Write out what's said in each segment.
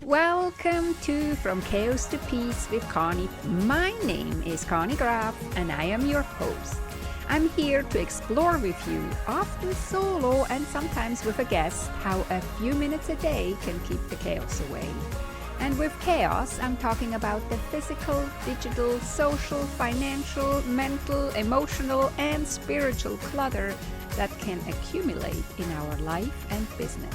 Welcome to From Chaos to Peace with Conny. My name is Conny Graf and I am your host. I'm here to explore with you, often solo and sometimes with a guest, how a few minutes a day can keep the chaos away. And with chaos, I'm talking about the physical, digital, social, financial, mental, emotional, and spiritual clutter that can accumulate in our life and business.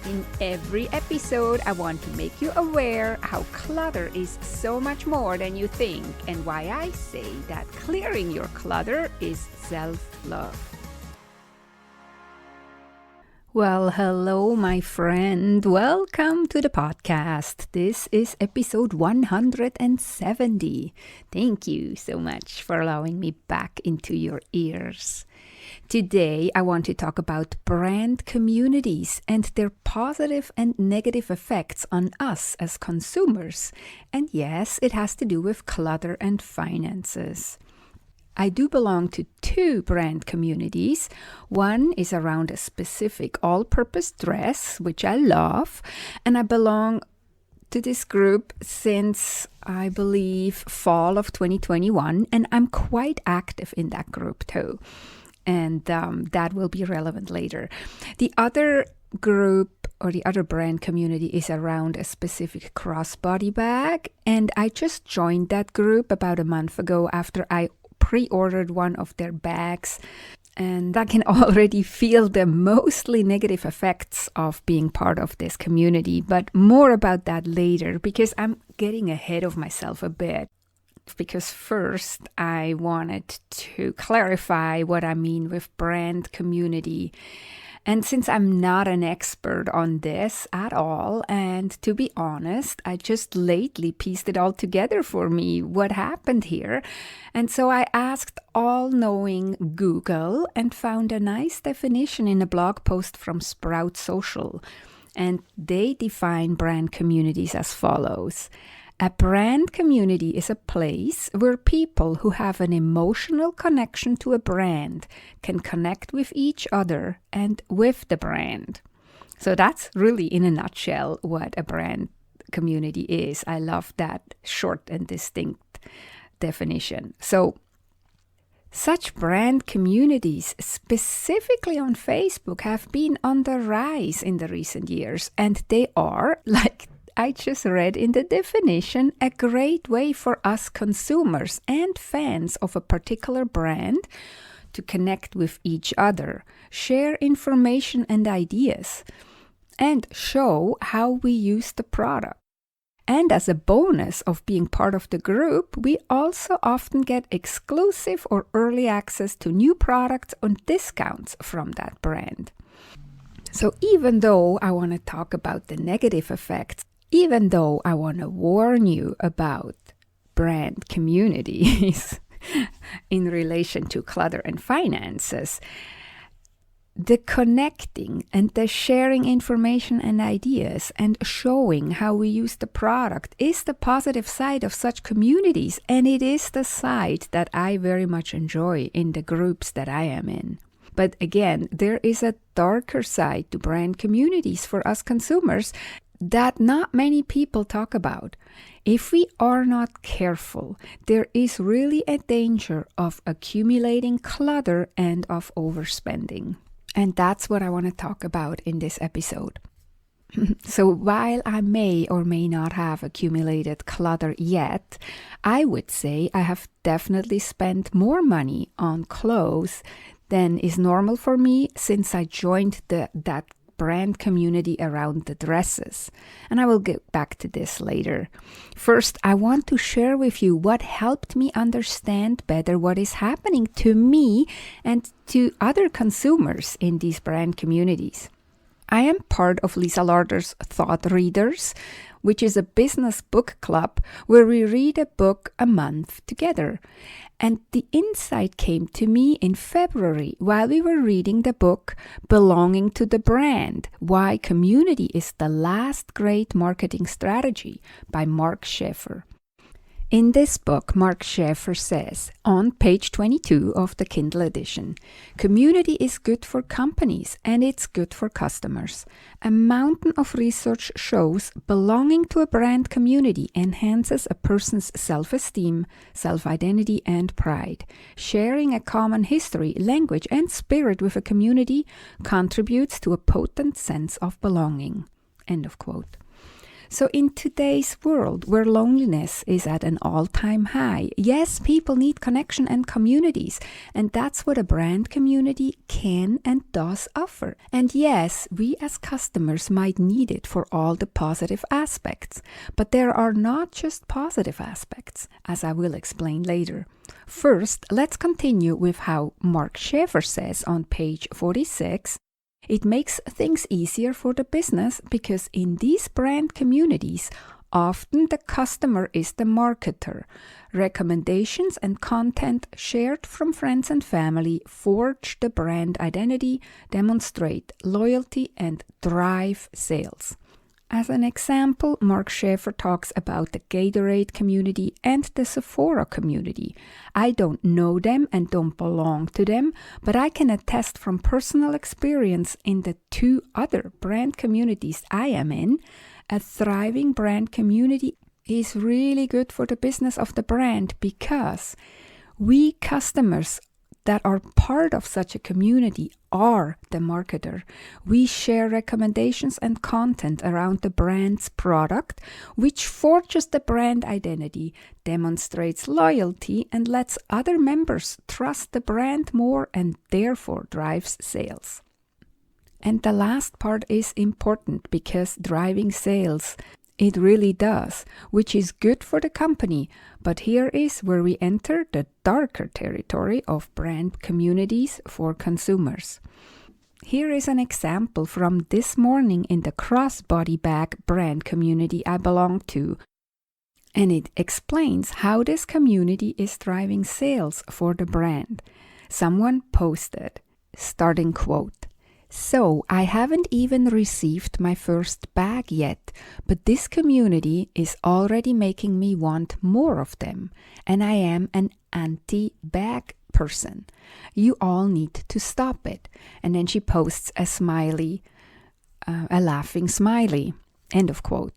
In every episode, I want to make you aware how clutter is so much more than you think and why I say that clearing your clutter is self-love. Well, hello, my friend. Welcome to the podcast. This is episode 170. Thank you so much for allowing me back into your ears. Today, I want to talk about brand communities and their positive and negative effects on us as consumers. And yes, it has to do with clutter and finances. I do belong to two brand communities. One is around a specific all-purpose dress, which I love, and I belong to this group since, I believe, fall of 2021, and I'm quite active in that group too. And that will be relevant later. The other group or the other brand community is around a specific crossbody bag, and I just joined that group about a month ago after I pre-ordered one of their bags, and I can already feel the mostly negative effects of being part of this community, but more about that later because I'm getting ahead of myself a bit. Because first I wanted to clarify what I mean with brand community. And since I'm not an expert on this at all, and to be honest, I just lately pieced it all together for me, what happened here. And so I asked all-knowing Google and found a nice definition in a blog post from Sprout Social. And they define brand communities as follows. A brand community is a place where people who have an emotional connection to a brand can connect with each other and with the brand. So that's really, in a nutshell, what a brand community is. I love that short and distinct definition. So such brand communities, specifically on Facebook, have been on the rise in the recent years, and they are, like I just read in the definition, a great way for us consumers and fans of a particular brand to connect with each other, share information and ideas, and show how we use the product. And as a bonus of being part of the group, we also often get exclusive or early access to new products and discounts from that brand. So even though I want to talk about the negative effects, even though I want to warn you about brand communities in relation to clutter and finances, the connecting and the sharing information and ideas and showing how we use the product is the positive side of such communities, and it is the side that I very much enjoy in the groups that I am in. But again, there is a darker side to brand communities for us consumers that not many people talk about. If we are not careful, there is really a danger of accumulating clutter and of overspending. And that's what I want to talk about in this episode. So while I may or may not have accumulated clutter yet, I would say I have definitely spent more money on clothes than is normal for me since I joined that brand community around the dresses. And I will get back to this later. First, I want to share with you what helped me understand better what is happening to me and to other consumers in these brand communities. I am part of Lisa Larder's Thought Readers, which is a business book club where we read a book a month together. And the insight came to me in February while we were reading the book Belonging to the Brand, Why Community is the Last Great Marketing Strategy by Mark Schaefer. In this book, Mark Schaefer says, on page 22 of the Kindle edition, community is good for companies and it's good for customers. A mountain of research shows belonging to a brand community enhances a person's self-esteem, self-identity, and pride. Sharing a common history, language, and spirit with a community contributes to a potent sense of belonging. End of quote. So in today's world where loneliness is at an all-time high, yes, people need connection and communities, and that's what a brand community can and does offer. And yes, we as customers might need it for all the positive aspects, but there are not just positive aspects, as I will explain later. First, let's continue with how Mark Schaefer says on page 46, it makes things easier for the business because in these brand communities, often the customer is the marketer. Recommendations and content shared from friends and family forge the brand identity, demonstrate loyalty, and drive sales. As an example, Mark Schaefer talks about the Gatorade community and the Sephora community. I don't know them and don't belong to them, but I can attest from personal experience in the two other brand communities I am in, a thriving brand community is really good for the business of the brand because we customers that are part of such a community are the marketer. We share recommendations and content around the brand's product, which forges the brand identity, demonstrates loyalty, and lets other members trust the brand more and therefore drives sales. And the last part is important because driving sales, it really does, which is good for the company. But here is where we enter the darker territory of brand communities for consumers. Here is an example from this morning in the crossbody bag brand community I belong to. And it explains how this community is driving sales for the brand. Someone posted, starting quote, "So, I haven't even received my first bag yet, but this community is already making me want more of them, and I am an anti-bag person. You all need to stop it." And then she posts a smiley, a laughing smiley, end of quote.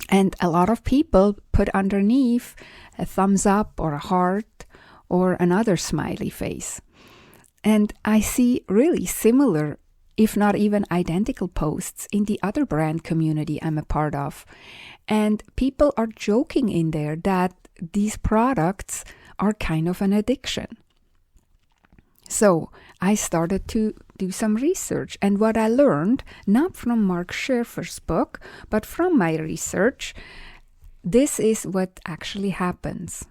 And a lot of people put underneath a thumbs up or a heart or another smiley face. And I see really similar, if not even identical posts in the other brand community I'm a part of. And people are joking in there that these products are kind of an addiction. So I started to do some research. And what I learned, not from Mark Schaefer's book, but from my research, this is what actually happens.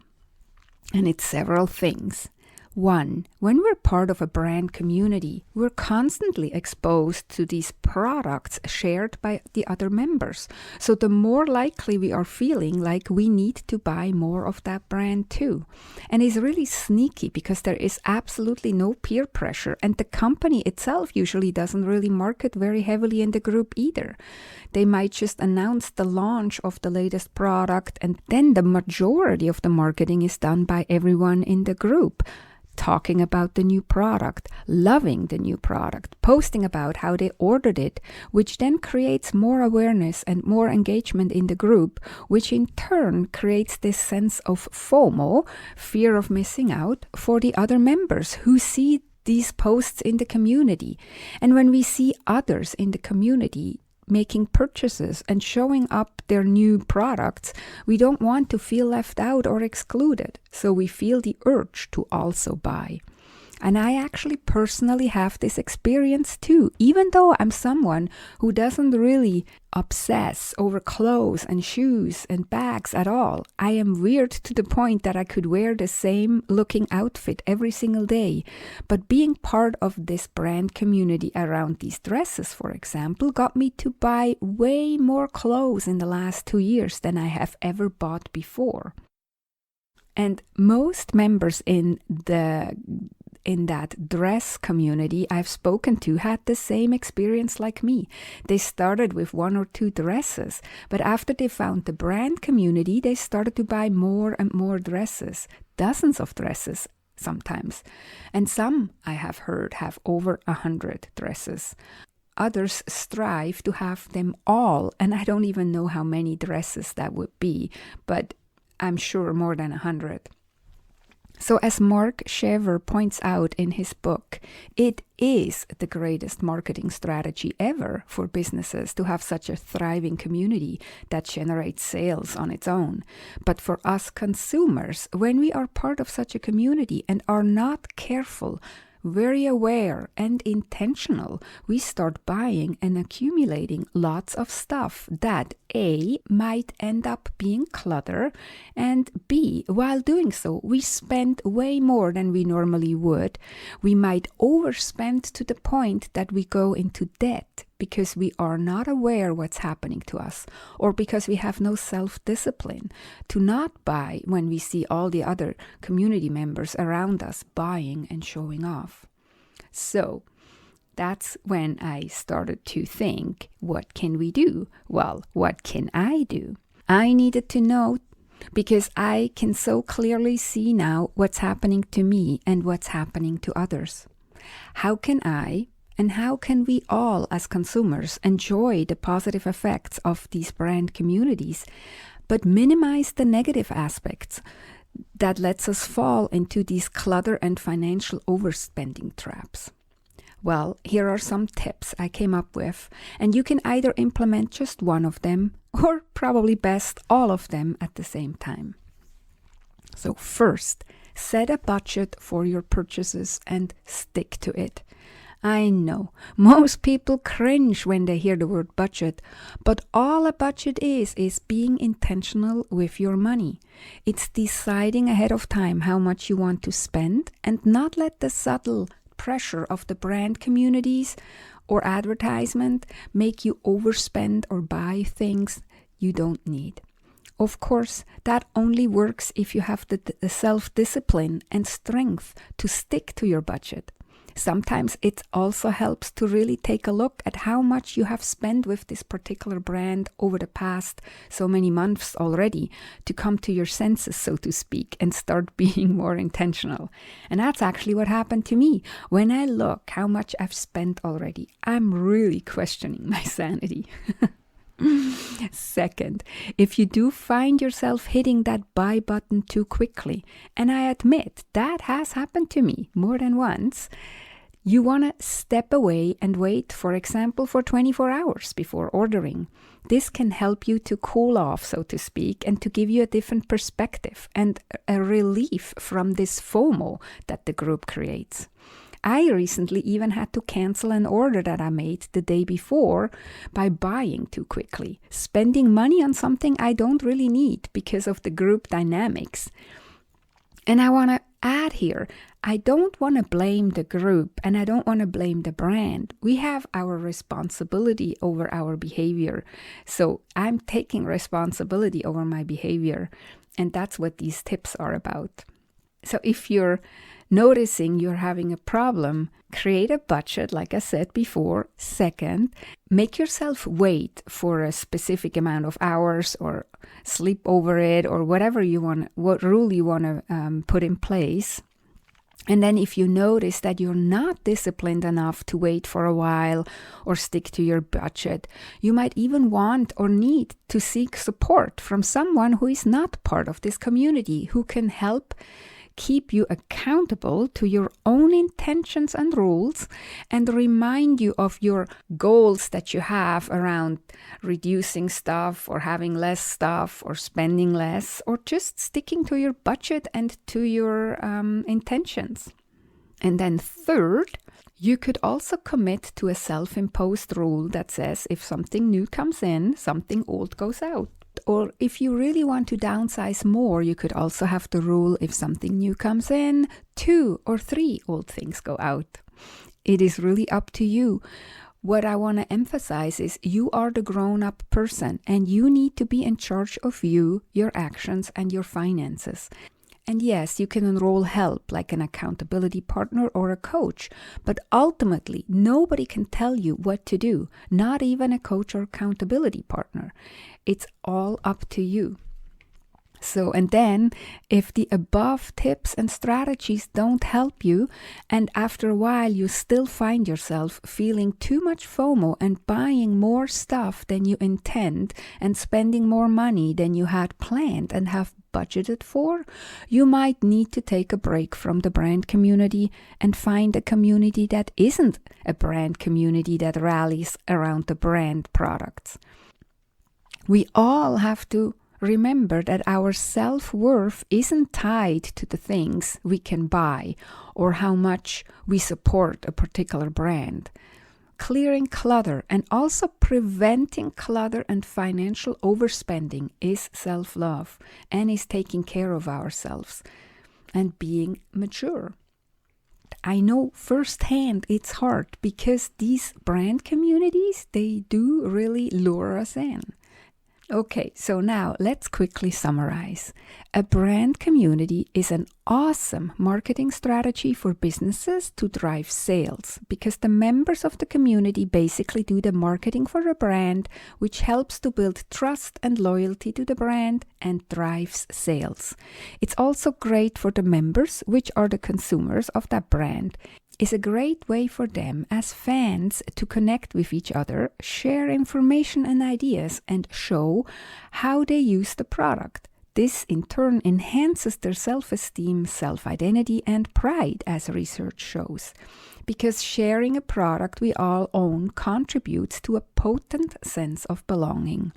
And it's several things. One, when we're part of a brand community, we're constantly exposed to these products shared by the other members. So the more likely we are feeling like we need to buy more of that brand too. And it's really sneaky because there is absolutely no peer pressure, and the company itself usually doesn't really market very heavily in the group either. They might just announce the launch of the latest product, and then the majority of the marketing is done by everyone in the group. Talking about the new product, loving the new product, posting about how they ordered it, which then creates more awareness and more engagement in the group, which in turn creates this sense of FOMO, fear of missing out, for the other members who see these posts in the community. And when we see others in the community making purchases and showing up their new products, we don't want to feel left out or excluded, so we feel the urge to also buy. And I actually personally have this experience too, even though I'm someone who doesn't really obsess over clothes and shoes and bags at all. I am weird to the point that I could wear the same looking outfit every single day. But being part of this brand community around these dresses, for example, got me to buy way more clothes in the last 2 years than I have ever bought before. And most members in the in that dress community I've spoken to had the same experience like me. They started with 1 or 2 dresses, but after they found the brand community, they started to buy more and more dresses, dozens of dresses sometimes. And some, I have heard, have over 100 dresses. Others strive to have them all, and I don't even know how many dresses that would be, but I'm sure more than 100. So as Mark Shaver points out in his book, it is the greatest marketing strategy ever for businesses to have such a thriving community that generates sales on its own. But for us consumers, when we are part of such a community and are not careful, very aware and intentional, we start buying and accumulating lots of stuff that A, might end up being clutter, and B, while doing so, we spend way more than we normally would. We might overspend to the point that we go into debt because we are not aware what's happening to us, or because we have no self-discipline to not buy when we see all the other community members around us buying and showing off. So that's when I started to think, what can we do? Well, what can I do? I needed to know, because I can so clearly see now what's happening to me and what's happening to others. How can I and how can we all as consumers enjoy the positive effects of these brand communities, but minimize the negative aspects that lets us fall into these clutter and financial overspending traps? Well, here are some tips I came up with, and you can either implement just one of them or probably best all of them at the same time. So first, set a budget for your purchases and stick to it. I know, most people cringe when they hear the word budget, but all a budget is being intentional with your money. It's deciding ahead of time how much you want to spend and not let the subtle pressure of the brand communities or advertisement make you overspend or buy things you don't need. Of course, that only works if you have the self-discipline and strength to stick to your budget. Sometimes it also helps to really take a look at how much you have spent with this particular brand over the past so many months already to come to your senses, so to speak, and start being more intentional. And that's actually what happened to me. When I look how much I've spent already, I'm really questioning my sanity. Second, if you do find yourself hitting that buy button too quickly, and I admit that has happened to me more than once, you want to step away and wait, for example, for 24 hours before ordering. This can help you to cool off, so to speak, and to give you a different perspective and a relief from this FOMO that the group creates. I recently even had to cancel an order that I made the day before by buying too quickly, spending money on something I don't really need because of the group dynamics. And I want to add here, I don't want to blame the group and I don't want to blame the brand. We have our responsibility over our behavior. So I'm taking responsibility over my behavior. And that's what these tips are about. So if you're noticing you're having a problem, create a budget, like I said before. Second, make yourself wait for a specific amount of hours or sleep over it or whatever you want, what rule you want to put in place. And then if you notice that you're not disciplined enough to wait for a while or stick to your budget, you might even want or need to seek support from someone who is not part of this community, who can help keep you accountable to your own intentions and rules and remind you of your goals that you have around reducing stuff or having less stuff or spending less or just sticking to your budget and to your intentions. And then third, you could also commit to a self-imposed rule that says if something new comes in, something old goes out. Or if you really want to downsize more, you could also have the rule if something new comes in, 2 or 3 old things go out. It is really up to you. What I want to emphasize is you are the grown-up person and you need to be in charge of you, your actions, and your finances. And yes, you can enroll help like an accountability partner or a coach, but ultimately nobody can tell you what to do, not even a coach or accountability partner. It's all up to you. So, and then if the above tips and strategies don't help you, and after a while you still find yourself feeling too much FOMO and buying more stuff than you intend and spending more money than you had planned and have budgeted for, you might need to take a break from the brand community and find a community that isn't a brand community that rallies around the brand products. We all have to remember that our self-worth isn't tied to the things we can buy or how much we support a particular brand. Clearing clutter and also preventing clutter and financial overspending is self-love and is taking care of ourselves and being mature. I know firsthand it's hard because these brand communities, they do really lure us in. Okay, so now let's quickly summarize. A brand community is an awesome marketing strategy for businesses to drive sales because the members of the community basically do the marketing for a brand, which helps to build trust and loyalty to the brand and drives sales. It's also great for the members, which are the consumers of that brand. Is a great way for them as fans to connect with each other, share information and ideas, and show how they use the product. This in turn enhances their self-esteem, self-identity, and pride, as research shows. Because sharing a product we all own contributes to a potent sense of belonging.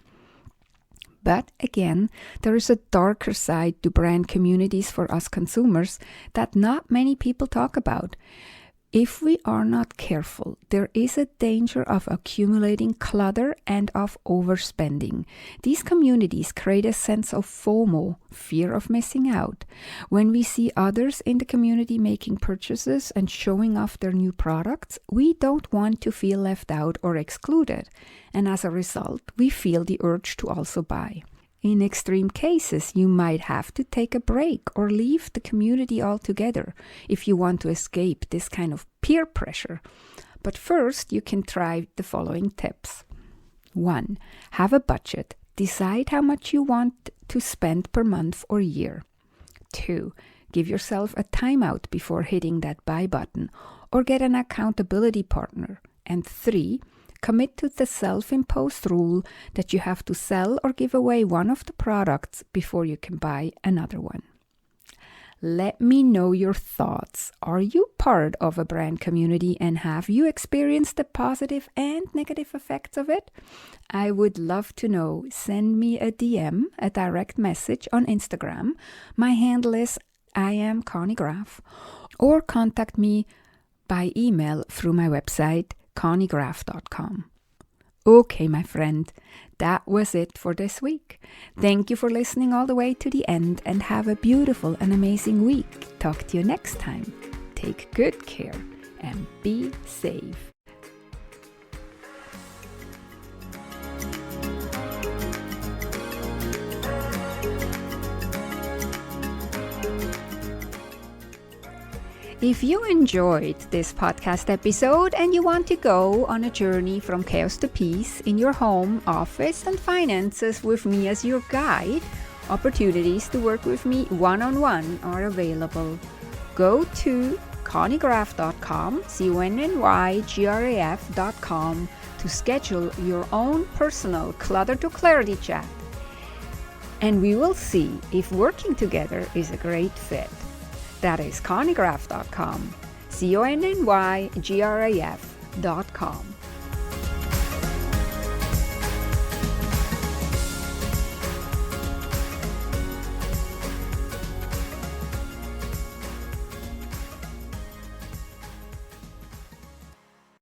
But again, there is a darker side to brand communities for us consumers that not many people talk about. If we are not careful, there is a danger of accumulating clutter and of overspending. These communities create a sense of FOMO, fear of missing out. When we see others in the community making purchases and showing off their new products, we don't want to feel left out or excluded. And as a result, we feel the urge to also buy. In extreme cases, you might have to take a break or leave the community altogether if you want to escape this kind of peer pressure. But first, you can try the following tips. 1. Have a budget. Decide how much you want to spend per month or year. 2. Give yourself a timeout before hitting that buy button or get an accountability partner. And 3. Commit to the self-imposed rule that you have to sell or give away one of the products before you can buy another one. Let me know your thoughts. Are you part of a brand community and have you experienced the positive and negative effects of it? I would love to know. Send me a DM, a direct message on Instagram. My handle is I am Conny Graf, or contact me by email through my website connygraf.com. Okay, my friend, that was it for this week. Thank you for listening all the way to the end and have a beautiful and amazing week. Talk to you next time. Take good care and be safe. If you enjoyed this podcast episode and you want to go on a journey from chaos to peace in your home, office, and finances with me as your guide, opportunities to work with me one-on-one are available. Go to connygraf.com, connygraf.com to schedule your own personal Clutter to Clarity chat. And we will see if working together is a great fit. That is connygraf.com, connygraf.com.